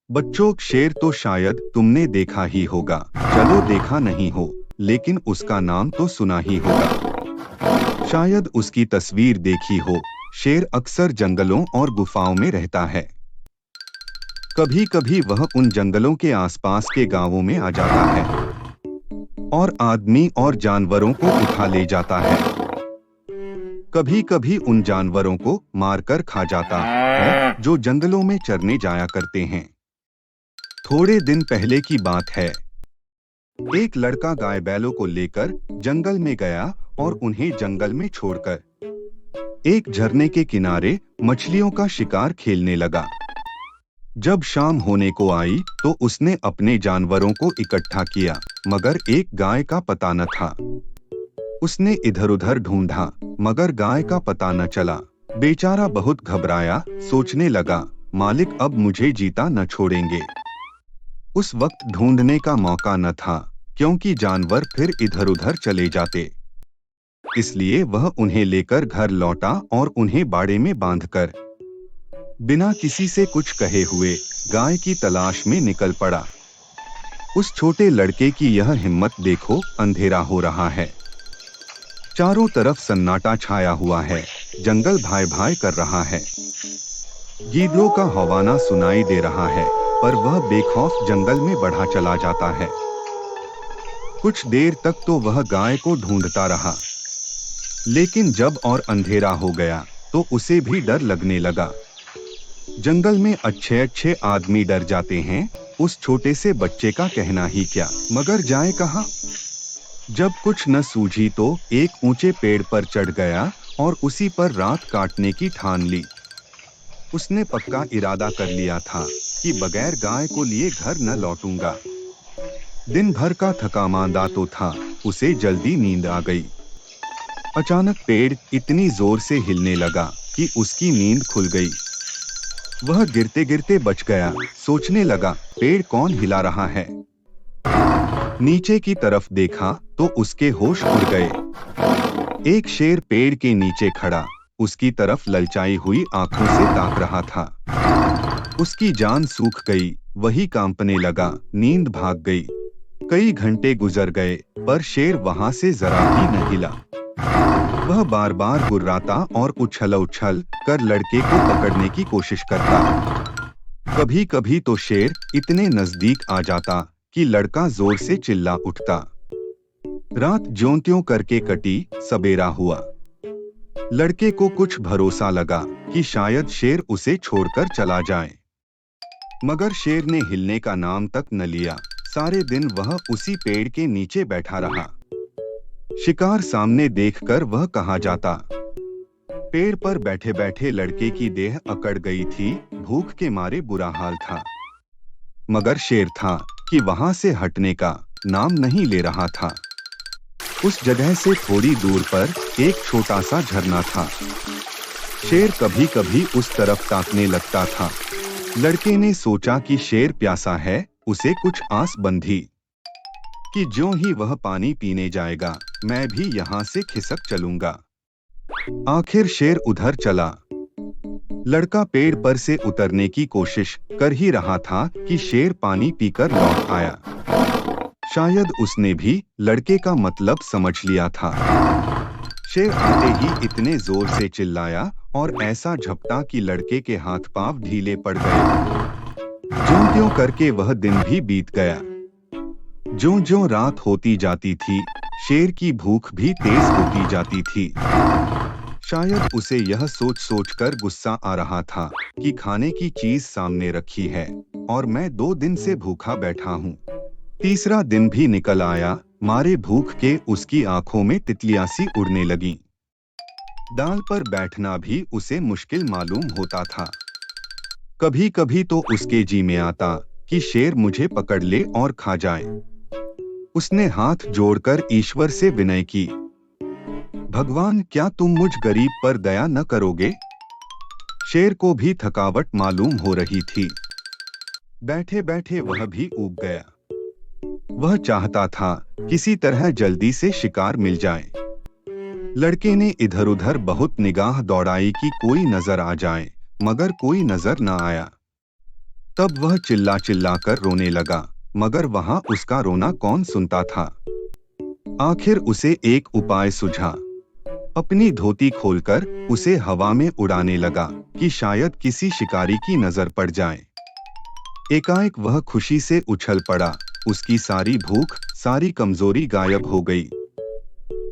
बच्चों, शेर तो शायद तुमने देखा ही होगा। चलो, देखा नहीं हो, लेकिन उसका नाम तो सुना ही होगा। शायद उसकी तस्वीर देखी हो। शेर अक्सर जंगलों और गुफाओं में रहता है। कभी कभी वह उन जंगलों के आसपास के गांवों में आ जाता है और आदमी और जानवरों को उठा ले जाता है। कभी कभी उन जानवरों को मारकर खा जाता है जो जंगलों में चरने जाया करते हैं। थोड़े दिन पहले की बात है। एक लड़का गाय बैलों को लेकर जंगल में गया और उन्हें जंगल में छोड़कर एक झरने के किनारे मछलियों का शिकार खेलने लगा। जब शाम होने को आई तो उसने अपने जानवरों को इकट्ठा किया, मगर एक गाय का पता न था। उसने इधर-उधर ढूंढा, मगर गाय का पता न चला। बेचारा बहुत घबराया, सोचने लगा, मालिक अब मुझे जीता न छोड़ेंगे। उस वक्त ढूंढने का मौका न था, क्योंकि जानवर फिर इधर-उधर चले जाते। इसलिए वह उन्हें लेकर घर लौटा और उन्हें बाड़े में बांधकर बिना किसी से कुछ कहे हुए गाय की तलाश में निकल पड़ा। उस छोटे लड़के की यह हिम्मत देखो। अंधेरा हो रहा है, चारों तरफ सन्नाटा छाया हुआ है, जंगल भाई भाई कर रहा है, गीदड़ों का हौवाना सुनाई दे रहा है, पर वह बेखौफ जंगल में बढ़ा चला जाता है। कुछ देर तक तो वह गाय को ढूंढता रहा, लेकिन जब और अंधेरा हो गया तो उसे भी डर लगने लगा। जंगल में अच्छे अच्छे आदमी डर जाते हैं, उस छोटे से बच्चे का कहना ही क्या, मगर जाए कहाँ। जब कुछ न सूझी तो एक ऊंचे पेड़ पर चढ़ गया और उसी पर रात काटने की ठान ली। उसने पक्का इरादा कर लिया था कि बगैर गाय को लिए घर न लौटूंगा। दिन भर का थका मांदा तो था, उसे जल्दी नींद आ गई। अचानक पेड़ इतनी जोर से हिलने लगा कि उसकी नींद खुल गई। वह गिरते गिरते बच गया। सोचने लगा, पेड़ कौन हिला रहा है। नीचे की तरफ देखा तो उसके होश उड़ गए। एक शेर पेड़ के नीचे खड़ा उसकी तरफ ललचाई हुई आंखों से ताक रहा था। उसकी जान सूख गई, वही कांपने लगा, नींद भाग गई। कई घंटे गुजर गए, पर शेर वहां से जरा भी न हिला। वह बार बार गुर्राता और उछल उछल कर लड़के को पकड़ने की कोशिश करता। कभी कभी तो शेर इतने नजदीक आ जाता कि लड़का जोर से चिल्ला उठता। रात ज्यों-त्यों करके कटी, सबेरा हुआ। लड़के को कुछ भरोसा लगा कि शायद शेर उसे छोड़कर चला जाए, मगर शेर ने हिलने का नाम तक न लिया। सारे दिन वह उसी पेड़ के नीचे बैठा रहा। शिकार सामने देखकर वह कहाँ जाता। पेड़ पर बैठे बैठे लड़के की देह अकड़ गई थी, भूख के मारे बुरा हाल था, मगर शेर था कि वहां से हटने का नाम नहीं ले रहा था। उस जगह से थोड़ी दूर पर एक छोटा सा झरना था। शेर कभी कभी उस तरफ ताकने लगता था। लड़के ने सोचा कि शेर प्यासा है, उसे कुछ आस बंधी कि ज्यों ही वह पानी पीने जाएगा, मैं भी यहाँ से खिसक चलूंगा। आखिर शेर उधर चला। लड़का पेड़ पर से उतरने की कोशिश कर ही रहा था कि शेर पानी पीकर लौट आया। शायद उसने भी लड़के का मतलब समझ लिया था। शेर आते ही इतने जोर से चिल्लाया और ऐसा झपटा कि लड़के के हाथ पांव ढीले पड़ गए। ज्यों-त्यों करके वह दिन भी बीत गया। ज्यों-ज्यों रात होती जाती थी, शेर की भूख भी तेज होती जाती थी। शायद उसे यह सोच सोचकर गुस्सा आ रहा था कि खाने की चीज सामने रखी है और मैं 2 दिन से भूखा बैठा हूँ। तीसरा दिन भी निकल आया, मारे भूख के उसकी आंखों में तितलियां सी उड़ने लगीं। डाल पर बैठना भी उसे मुश्किल मालूम होता था। कभी कभी तो उसके जी में आता कि शेर मुझे पकड़ ले और खा जाए। उसने हाथ जोड़कर ईश्वर से विनय की, भगवान, क्या तुम मुझ गरीब पर दया न करोगे। शेर को भी थकावट मालूम हो रही थी। बैठे बैठे वह भी ऊब गया। वह चाहता था किसी तरह जल्दी से शिकार मिल जाए। लड़के ने इधर उधर बहुत निगाह दौड़ाई कि कोई नजर आ जाए, मगर कोई नजर न आया। तब वह चिल्ला चिल्ला कर रोने लगा, मगर वहां उसका रोना कौन सुनता था। आखिर उसे एक उपाय सूझा। अपनी धोती खोलकर उसे हवा में उड़ाने लगा कि शायद किसी शिकारी की नजर पड़ जाए। एकाएक वह खुशी से उछल पड़ा। उसकी सारी भूख, सारी कमजोरी गायब हो गई।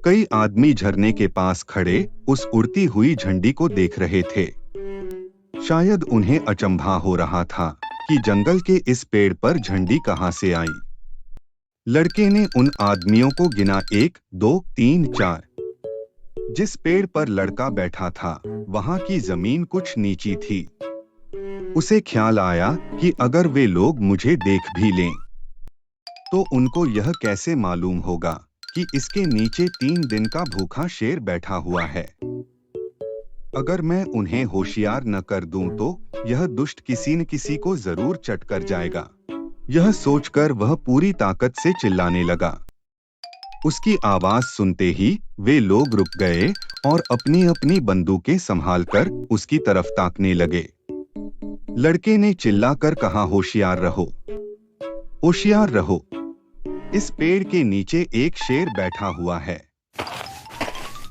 कई आदमी झरने के पास खड़े उस उड़ती हुई झंडी को देख रहे थे। शायद उन्हें अचंभा हो रहा था कि जंगल के इस पेड़ पर झंडी कहां से आई। लड़के ने उन आदमियों को गिना, 1 2 3 4। जिस पेड़ पर लड़का बैठा था वहां की जमीन कुछ नीची थी। उसे ख्याल आया कि अगर वे लोग मुझे देख भी लें तो उनको यह कैसे मालूम होगा कि इसके नीचे 3 दिन का भूखा शेर बैठा हुआ है। अगर मैं उन्हें होशियार न कर दूं तो यह दुष्ट किसी न किसी को जरूर चट कर जाएगा। यह सोचकर वह पूरी ताकत से चिल्लाने लगा। उसकी आवाज सुनते ही वे लोग रुक गए और अपनी अपनी बंदूकें संभालकर उसकी तरफ ताकने लगे। लड़के ने चिल्लाकर कहा, होशियार रहो, होशियार रहो। इस पेड़ के नीचे एक शेर बैठा हुआ है।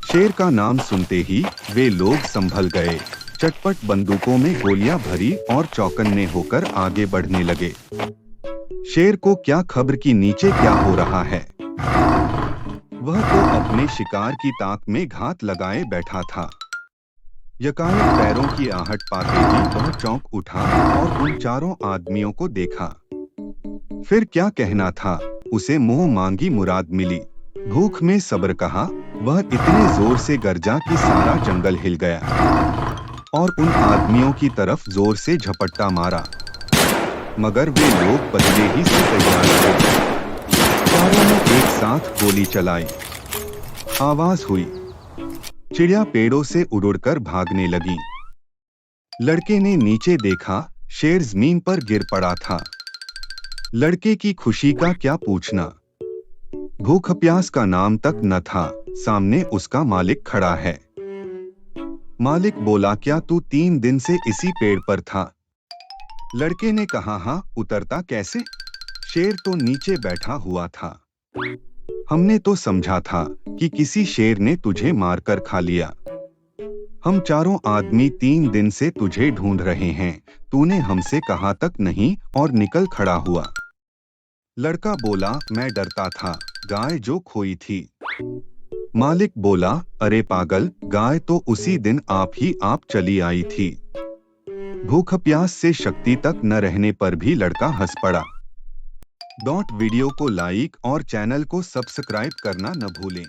शेर का नाम सुनते ही वे लोग संभल गए, चटपट बंदूकों में गोलियां भरी और चौकन्ने होकर आगे बढ़ने लगे। शेर को क्या खबर कि नीचे क्या हो रहा है। वह तो अपने शिकार की ताक में घात लगाए बैठा था। यकायक पैरों की आहट पाते ही वह चौंक उठा और उन चारों आदमियों को देखा। फिर क्या कहना था, उसे मुंह मांगी मुराद मिली। भूख में सब्र कहा। वह इतने जोर से गरजा कि सारा जंगल हिल गया और उन आदमियों की तरफ जोर से झपट्टा मारा, मगर वे लोग पहले ही से तैयार थे। चारों ने एक साथ गोली चलाई। आवाज हुई, चिड़िया पेड़ों से उड़कर भागने लगी। लड़के ने नीचे देखा, शेर जमीन पर गिर पड़ा था। लड़के की खुशी का क्या पूछना। भूख प्यास का नाम तक न था। सामने उसका मालिक खड़ा है। मालिक बोला, क्या तू 3 दिन से इसी पेड़ पर था? लड़के ने कहा, हाँ, उतरता कैसे? शेर तो नीचे बैठा हुआ था। हमने तो समझा था कि किसी शेर ने तुझे मारकर खा लिया। हम चारों आदमी 3 दिन से तुझे ढूंढ रहे हैं। तूने हमसे कहा तक नहीं और निकल खड़ा हुआ। लड़का बोला, मैं डरता था, गाय जो खोई थी। मालिक बोला, अरे पागल, गाय तो उसी दिन आप चली आई थी। भूख प्यास से शक्ति तक न रहने पर भी लड़का हंस पड़ा। वीडियो को लाइक और चैनल को सब्सक्राइब करना न भूलें।